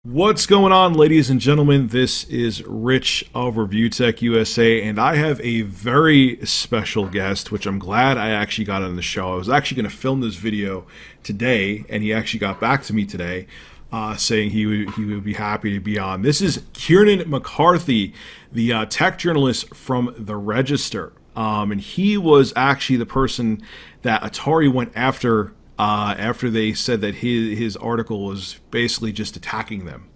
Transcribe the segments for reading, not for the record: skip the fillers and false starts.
What's going on, ladies and gentlemen? This is Rich of Review Tech USA, and I have a very special guest, which I'm glad I actually got on the show. I was actually going to film this video today, and he actually got back to me today, saying he would be happy to be on. This is Kieren McCarthy, the tech journalist from The Register, and he was actually the person that Atari went after they said that his article was basically just attacking them.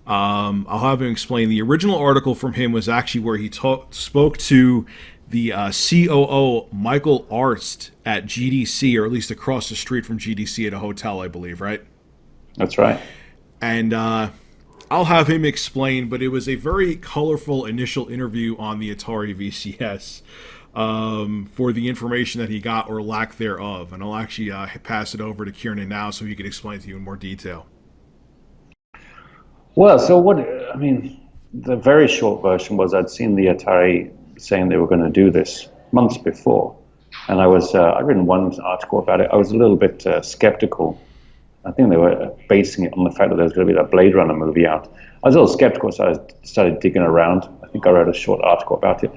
I'll have him explain. The original article from him was actually where he spoke to the COO, Michael Arzt, at GDC, or at least across the street from GDC at a hotel, I believe, right? That's right. And I'll have him explain, but it was a very colorful initial interview on the Atari VCS. For the information that he got or lack thereof. And I'll actually pass it over to Kieren now so he can explain to you in more detail. Well, the very short version was I'd seen the Atari saying they were going to do this months before. And I'd written one article about it. I was a little bit skeptical. I think they were basing it on the fact that there was going to be that Blade Runner movie out. I was a little skeptical, so I started digging around. I think I wrote a short article about it.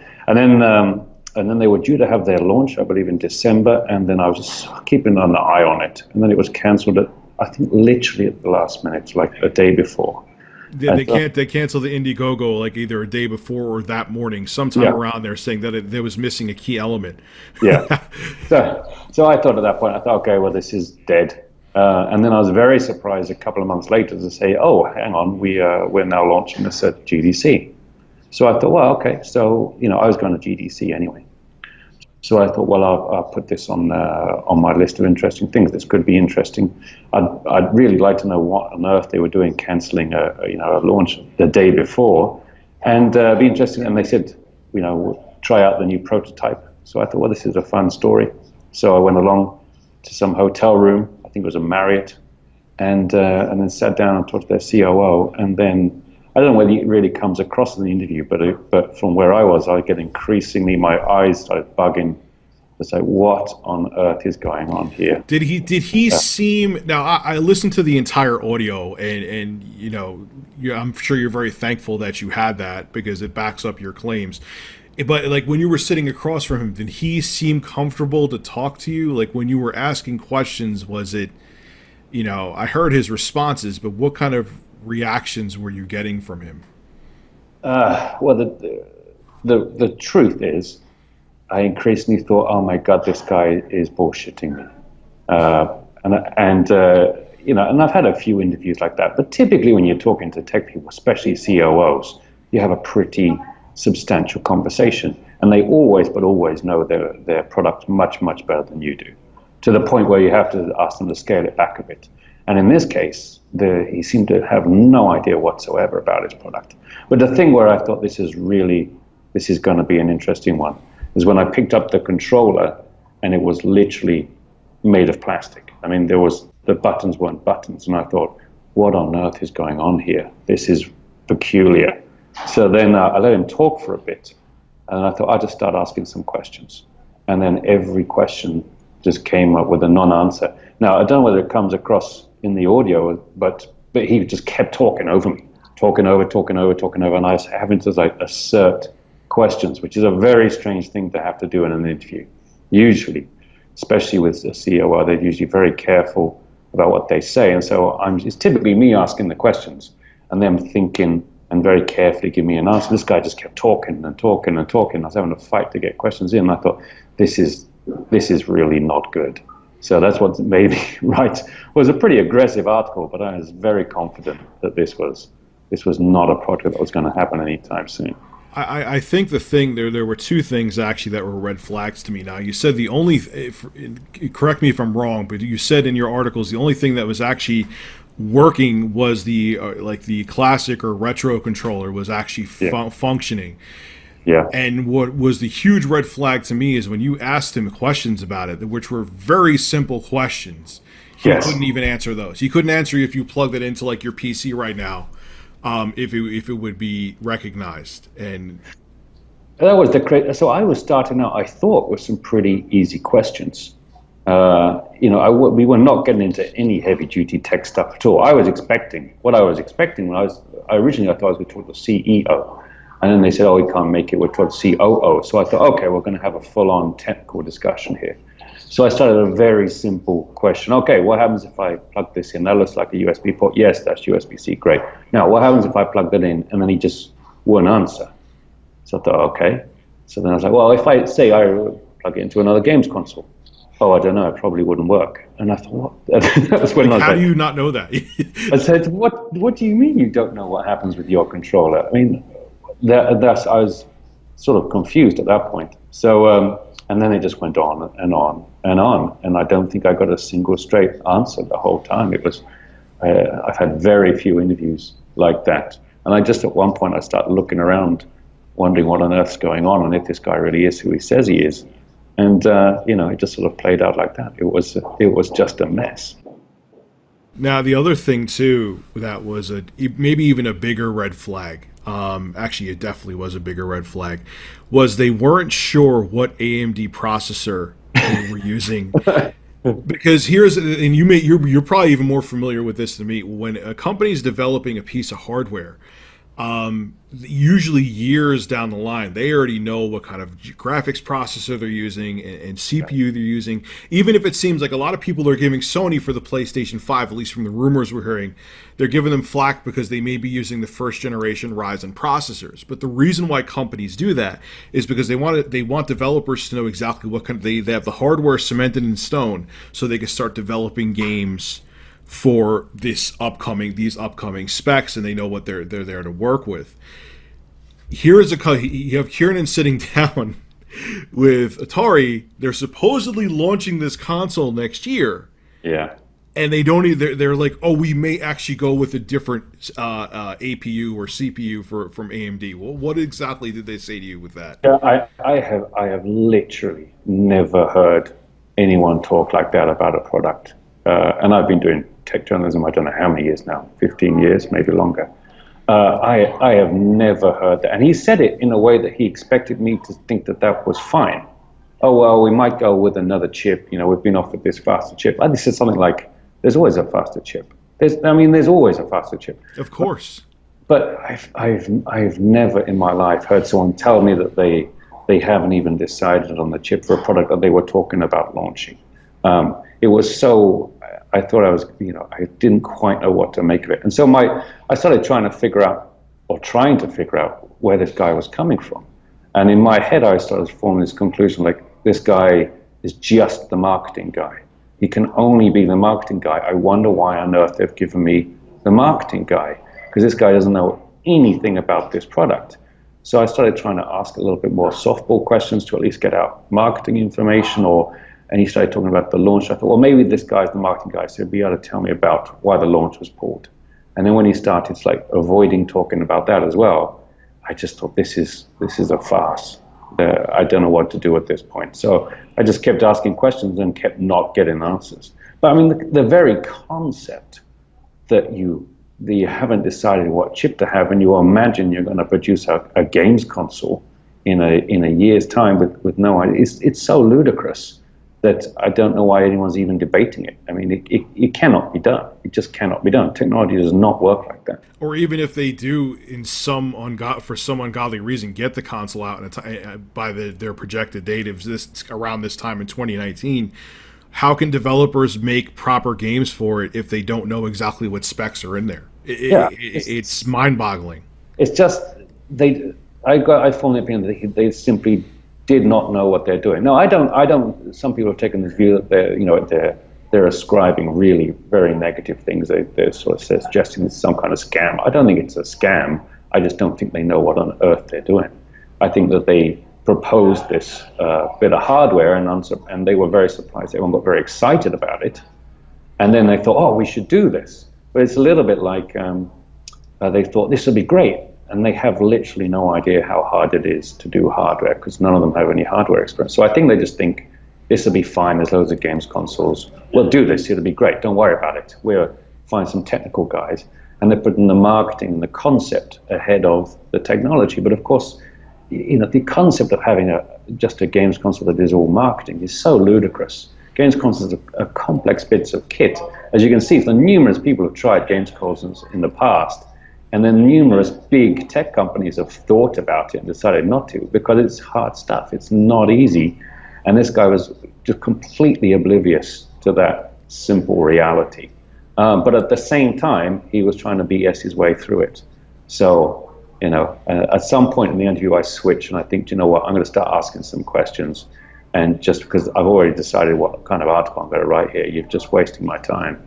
And then they were due to have their launch, I believe, in December, and then I was just keeping an eye on it. And then it was cancelled I think, literally at the last minute, like a day before. They cancel the Indiegogo like either a day before or that morning, sometime around there, saying that there was missing a key element. Yeah. So I thought at that point, okay, well, this is dead. And then I was very surprised a couple of months later to say, oh, hang on, we're now launching this at GDC. So I thought, well, okay. So, I was going to GDC anyway. So I thought, well, I'll put this on my list of interesting things. This could be interesting. I'd really like to know what on earth they were doing, cancelling a launch the day before, and be interesting. And they said, we'll try out the new prototype. So I thought, well, this is a fun story. So I went along to some hotel room. I think it was a Marriott, and then sat down and talked to their COO, and then. I don't know whether it really comes across in the interview, but from where I was get increasingly, my eyes started bugging. It's like, what on earth is going on here? Did he seem? Now I listened to the entire audio, and I'm sure you're very thankful that you had that because it backs up your claims. But like when you were sitting across from him, did he seem comfortable to talk to you? Like when you were asking questions, was it? I heard his responses, but what kind of reactions were you getting from him? Well, the truth is, I increasingly thought, oh my God, this guy is bullshitting me. And I've had a few interviews like that. But typically, when you're talking to tech people, especially COOs, you have a pretty substantial conversation, and they always know their product much better than you do, to the point where you have to ask them to scale it back a bit. And in this case, he seemed to have no idea whatsoever about his product. But the thing where I thought this is going to be an interesting one is when I picked up the controller and it was literally made of plastic. I mean, the buttons weren't buttons, and I thought, what on earth is going on here? This is peculiar. So then I let him talk for a bit, and I thought I'd just start asking some questions. And then every question just came up with a non-answer. Now, I don't know whether it comes across in the audio, but he just kept talking over me, talking over, and I was having to assert questions, which is a very strange thing to have to do in an interview. Usually, especially with a COO, they're usually very careful about what they say, and so it's typically me asking the questions and them thinking and very carefully give me an answer. This guy just kept talking and talking and talking. I was having a fight to get questions in, and I thought, this is really not good. So that's what made me write. It was a pretty aggressive article, but I was very confident that this was not a project that was going to happen anytime soon. I think the thing there were two things actually that were red flags to me. Now you said the only, correct me if I'm wrong, but you said in your articles the only thing that was actually working was the the classic or retro controller was actually functioning. Yeah. And what was the huge red flag to me is when you asked him questions about it, which were very simple questions. He couldn't even answer those. He couldn't answer if you plugged it into your PC right now, if it would be recognized. And that was so I was starting out, I thought, with some pretty easy questions. We were not getting into any heavy-duty tech stuff at all. What I was expecting when I thought I was going to talk to the CEO, and then they said, "Oh, we can't make it. We're talking COO." So I thought, okay, we're going to have a full-on technical discussion here. So I started a very simple question. Okay, what happens if I plug this in? That looks like a USB port. Yes, that's USB-C. Great. Now, what happens if I plug that in? And then he just wouldn't answer. So I thought, okay. So then I was like, well, if I say I plug it into another games console, oh, I don't know, it probably wouldn't work. And I thought, what? That was when how do you not know that? I said, what do you mean you don't know what happens with your controller? I mean, I was sort of confused at that point. So, and then it just went on and on and on. And I don't think I got a single straight answer the whole time. I've had very few interviews like that. And at one point, I started looking around, wondering what on earth's going on and if this guy really is who he says he is. And, it just sort of played out like that. It was just a mess. Now, the other thing, too, that was maybe even a bigger red flag, actually, it definitely was a bigger red flag, was they weren't sure what AMD processor they were using. Because you're probably even more familiar with this than me. When a company is developing a piece of hardware, usually years down the line, they already know what kind of graphics processor they're using and CPU they're using. Even if it seems like a lot of people are giving Sony for the PlayStation 5, at least from the rumors we're hearing, they're giving them flack because they may be using the first generation Ryzen processors. But the reason why companies do that is because they want developers to know exactly what kind of, they have the hardware cemented in stone so they can start developing games for these upcoming specs, and they know what they're there to work with. You have Kieren sitting down with Atari. They're supposedly launching this console next year. Yeah. And they don't either. They're like, oh, we may actually go with a different APU or CPU from AMD. Well, what exactly did they say to you with that? Yeah, I have literally never heard anyone talk like that about a product. And I've been doing tech journalism, I don't know how many years now, 15 years, maybe longer. I have never heard that. And he said it in a way that he expected me to think that was fine. Oh, well, we might go with another chip. We've been offered this faster chip. And he said something like, there's always a faster chip. There's always a faster chip. Of course. But I've never in my life heard someone tell me that they haven't even decided on the chip for a product that they were talking about launching. It was so, I thought I didn't quite know what to make of it. And so I started trying to figure out where this guy was coming from. And in my head, I started forming this conclusion, like, this guy is just the marketing guy. He can only be the marketing guy. I wonder why on earth they've given me the marketing guy, because this guy doesn't know anything about this product. So I started trying to ask a little bit more softball questions to at least get out marketing information, and he started talking about the launch. I thought, well, maybe this guy's the marketing guy, so he'll be able to tell me about why the launch was pulled. And then when he started avoiding talking about that as well, I just thought, this is a farce. I don't know what to do at this point. So I just kept asking questions and kept not getting answers. But I mean, the very concept that you haven't decided what chip to have, and you imagine you're going to produce a games console in a year's time with no idea, it's so ludicrous that I don't know why anyone's even debating it. I mean, it cannot be done. It just cannot be done. Technology does not work like that. Or even if they do, for some ungodly reason, get the console out by their projected date of around this time in 2019, how can developers make proper games for it if they don't know exactly what specs are in there? It's mind-boggling. It's just I formed the opinion that they simply did not know what they're doing. No, I don't. Some people have taken this view that they're ascribing really very negative things. They're sort of suggesting it's some kind of scam. I don't think it's a scam. I just don't think they know what on earth they're doing. I think that they proposed this bit of hardware and they were very surprised. Everyone got very excited about it. And then they thought, oh, we should do this. But it's a little bit like they thought this would be great. And they have literally no idea how hard it is to do hardware because none of them have any hardware experience. So I think they just think this will be fine. There's loads of games consoles. We'll do this. It'll be great. Don't worry about it. We'll find some technical guys. And they're putting the marketing and the concept ahead of the technology. But of course, the concept of having just a games console that is all marketing is so ludicrous. games consoles are complex bits of kit. As you can see, the numerous people have tried games consoles in the past, and then numerous big tech companies have thought about it and decided not to, because it's hard stuff. It's not easy. And this guy was just completely oblivious to that simple reality. But at the same time, he was trying to BS his way through it. So, at some point in the interview, I switched and I think, you know what, I'm going to start asking some questions. And just because I've already decided what kind of article I'm going to write here, you're just wasting my time.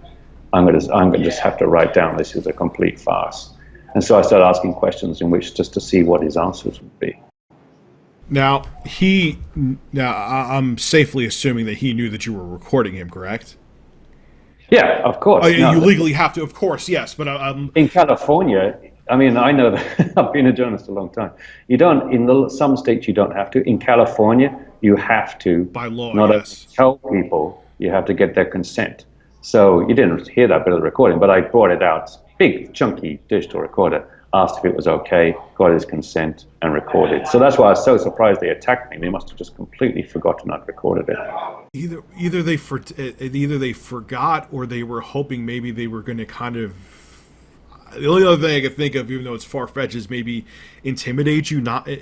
I'm going to just have to write down this is a complete farce. And so I started asking questions in which just to see what his answers would be. Now, I'm safely assuming that he knew that you were recording him, correct? Yeah, of course. Oh, you legally have to, of course, yes. But in California, I mean, I know that I've been a journalist a long time. You don't, some states you don't have to. In California, you have to. By law, not yes. Tell people, you have to get their consent. So you didn't hear that bit of the recording, but I brought it out, big, chunky digital recorder, asked if it was okay, got his consent, and recorded. So that's why I was so surprised they attacked me. They must have just completely forgotten I'd recorded it. Either they forgot, or they were hoping maybe they were going to kind of. The only other thing I could think of, even though it's far-fetched, is maybe intimidate you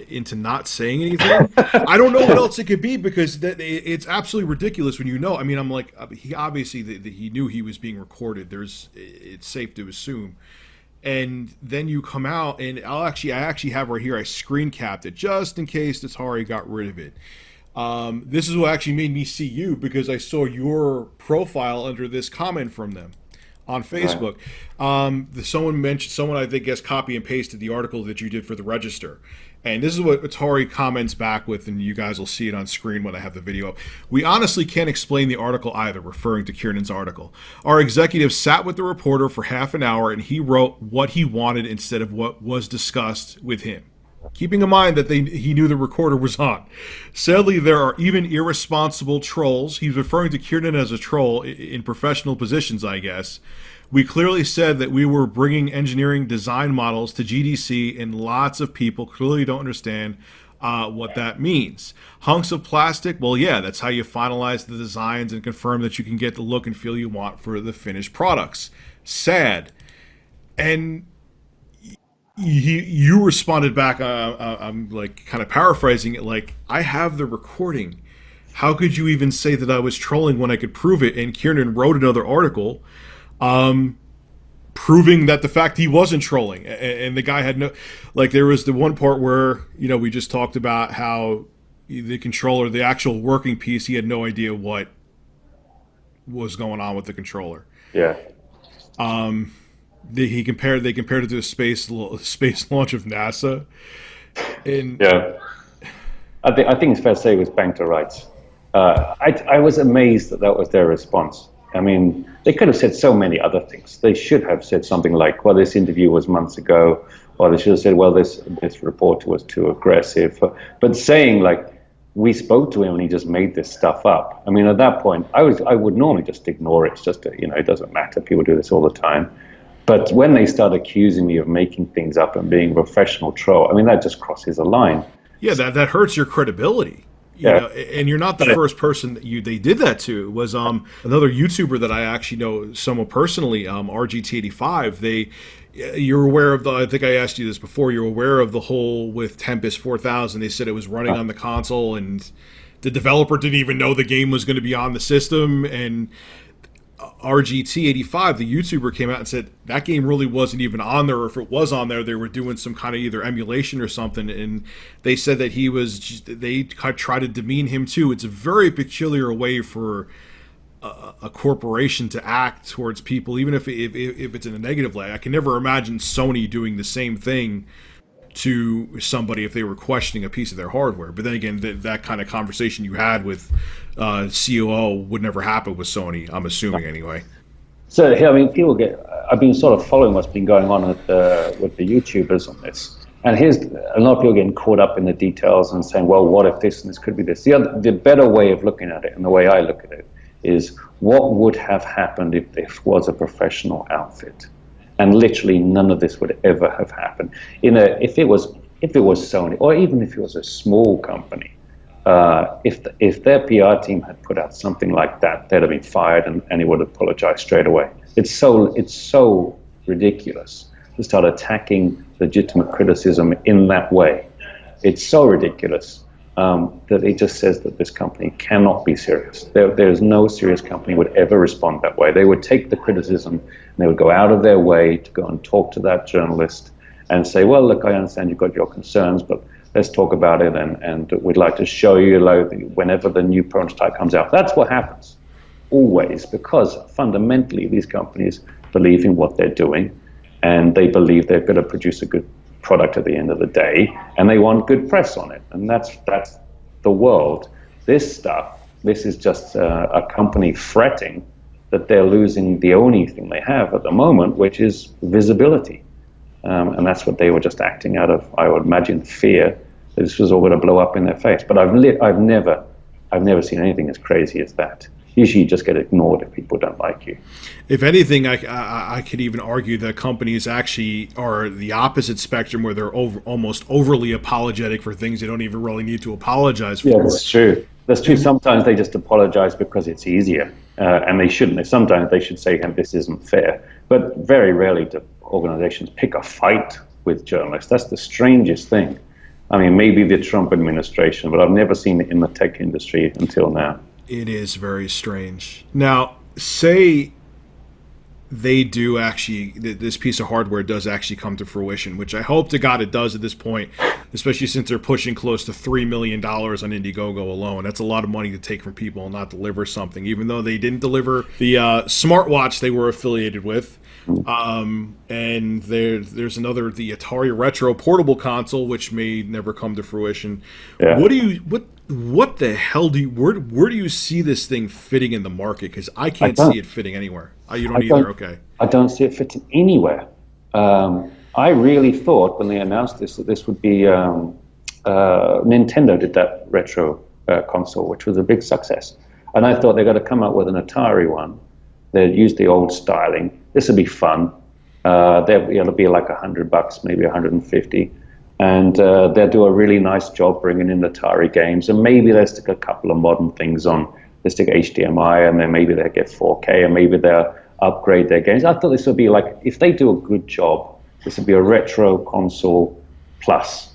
into not saying anything. I don't know what else it could be, because it's absolutely ridiculous when you know. I mean, I'm like, he obviously he knew he was being recorded. It's safe to assume. And then you come out, and I actually have right here. I screen capped it just in case Atari got rid of it. This is what actually made me see you, because I saw your profile under this comment from them on Facebook. Right. Someone I think copy and pasted the article that you did for the Register. And this is what Atari comments back with, and you guys will see it on screen when I have the video up. We honestly can't explain the article either, referring to Kieren's article. Our executive sat with the reporter for half an hour, and he wrote what he wanted instead of what was discussed with him, keeping in mind that he knew the recorder was on. Sadly, there are even irresponsible trolls. He's referring to Kieren as a troll in professional positions, I guess. We clearly said that we were bringing engineering design models to GDC, and lots of people clearly don't understand what that means. Hunks of plastic, well, yeah, that's how you finalize the designs and confirm that you can get the look and feel you want for the finished products. Sad. And you responded back, I'm like kind of paraphrasing it, like, I have the recording. How could you even say that I was trolling when I could prove it? And Kieren wrote another article proving that the fact he wasn't trolling, and the guy had no, like, there was the one part where, we just talked about how the controller, the actual working piece, he had no idea what was going on with the controller. Yeah. They compared it to a space launch of NASA, and yeah, I think it's fair to say it was bang to rights. I was amazed that was their response. I mean, they could have said so many other things. They should have said something like, well, this interview was months ago, or they should have said, well, this reporter was too aggressive. But saying, like, we spoke to him and he just made this stuff up. I mean, at that point, I would normally just ignore it. It's just, it doesn't matter. People do this all the time. But when they start accusing me of making things up and being a professional troll, I mean, that just crosses a line. Yeah, that hurts your credibility. You know, and you're not the first person that they did that to. It was another YouTuber that I actually know somewhat personally, RGT85. You're aware of I think I asked you this before, you're aware of the whole with Tempest 4000. They said it was running on the console, and the developer didn't even know the game was going to be on the system, and RGT85, the YouTuber, came out and said that game really wasn't even on there, or if it was on there, they were doing some kind of either emulation or something, and they said that they tried to demean him too. It's a very peculiar way for a corporation to act towards people, even if it's in a negative light. I can never imagine Sony doing the same thing to somebody if they were questioning a piece of their hardware. But then again, that kind of conversation you had with COO would never happen with Sony, I'm assuming anyway. So, I mean, I've been sort of following what's been going on with the YouTubers on this. And here's a lot of people getting caught up in the details and saying, well, what if this and this could be this? The better way of looking at it, and the way I look at it, is what would have happened if this was a professional outfit? And literally none of this would ever have happened. If it was Sony, or even if it was a small company, If their PR team had put out something like that, they'd have been fired, and he would have apologized straight away. It's so ridiculous to start attacking legitimate criticism in that way. It's so ridiculous that it just says that this company cannot be serious. There's no serious company would ever respond that way. They would take the criticism and they would go out of their way to go and talk to that journalist and say, well, look, I understand you've got your concerns, but let's talk about it, and we'd like to show you whenever the new prototype comes out. That's what happens, always, because fundamentally these companies believe in what they're doing, and they believe they're going to produce a good product at the end of the day, and they want good press on it, and that's the world. This is just a company fretting that they're losing the only thing they have at the moment, which is visibility. And that's what they were just acting out of, I would imagine, fear that this was all going to blow up in their face. But I've never seen anything as crazy as that. Usually you just get ignored if people don't like you. If anything, I could even argue that companies actually are the opposite spectrum, where they're almost overly apologetic for things they don't even really need to apologize for. Yeah, that's true. That's true. Sometimes they just apologize because it's easier, and they shouldn't. Sometimes they should say, this isn't fair. But very rarely do organizations pick a fight with journalists. That's the strangest thing. I mean, maybe the Trump administration, but I've never seen it in the tech industry until now. It is very strange. Now, say they do actually, this piece of hardware does actually come to fruition, which I hope to God it does at this point, especially since they're pushing close to $3 million on Indiegogo alone. That's a lot of money to take from people and not deliver something, even though they didn't deliver the smartwatch they were affiliated with. And there's another, the Atari Retro portable console, which may never come to fruition. Yeah. What the hell where do you see this thing fitting in the market? Because I can't see it fitting anywhere. You don't either. Okay. I don't see it fitting anywhere. I really thought when they announced this that this would be Nintendo did that retro console, which was a big success, and I thought they're going to come out with an Atari one. They'd use the old styling. This would be fun. It'll be like $100, maybe $150. And they'll do a really nice job bringing in the Atari games, and maybe they'll stick a couple of modern things on. They stick HDMI, and then maybe they'll get 4K, and maybe they'll upgrade their games. I thought this would be like, if they do a good job, this would be a retro console plus.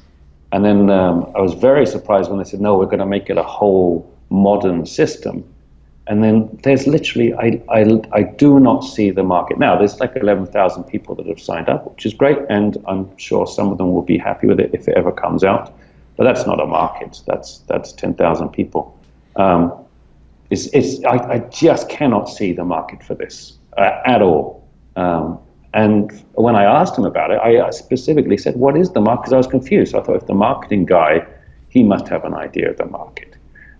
And then I was very surprised when they said, no, we're going to make it a whole modern system. And then there's literally, I do not see the market. Now, there's like 11,000 people that have signed up, which is great, and I'm sure some of them will be happy with it if it ever comes out. But that's not a market. That's 10,000 people. I just cannot see the market for this at all. And when I asked him about it, I specifically said, what is the market? Because I was confused. So I thought, if the marketing guy, he must have an idea of the market.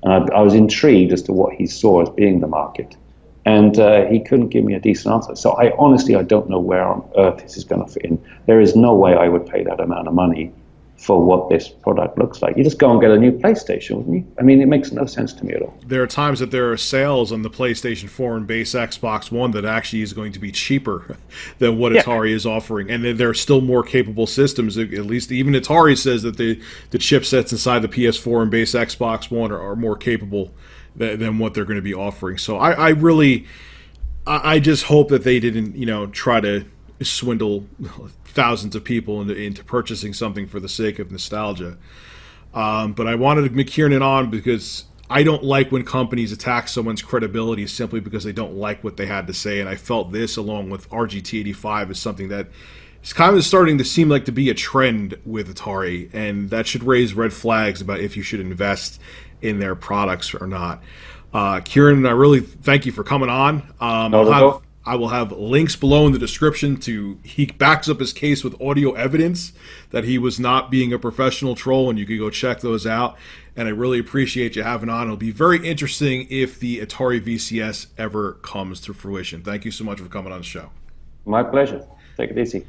And I was intrigued as to what he saw as being the market. And he couldn't give me a decent answer. So I don't know where on earth this is going to fit in. There is no way I would pay that amount of money for what this product looks like. You just go and get a new PlayStation, wouldn't you? I mean, it makes no sense to me at all. There are times that there are sales on the PlayStation 4 and base Xbox One that actually is going to be cheaper than what Atari is offering. And there are still more capable systems. At least even Atari says that the chipsets inside the PS4 and base Xbox One are more capable than what they're going to be offering. So I just hope that they didn't, try to swindle thousands of people into purchasing something for the sake of nostalgia. But I wanted McCarthy on because I don't like when companies attack someone's credibility simply because they don't like what they had to say. And I felt this, along with RGT85, is something that is kind of starting to seem like to be a trend with Atari. And that should raise red flags about if you should invest in their products or not. Kieren, I really thank you for coming on. I will have links below in the description he backs up his case with audio evidence that he was not being a professional troll, and you can go check those out. And I really appreciate you having on. It'll be very interesting if the Atari VCS ever comes to fruition. Thank you so much for coming on the show. My pleasure. Take it easy.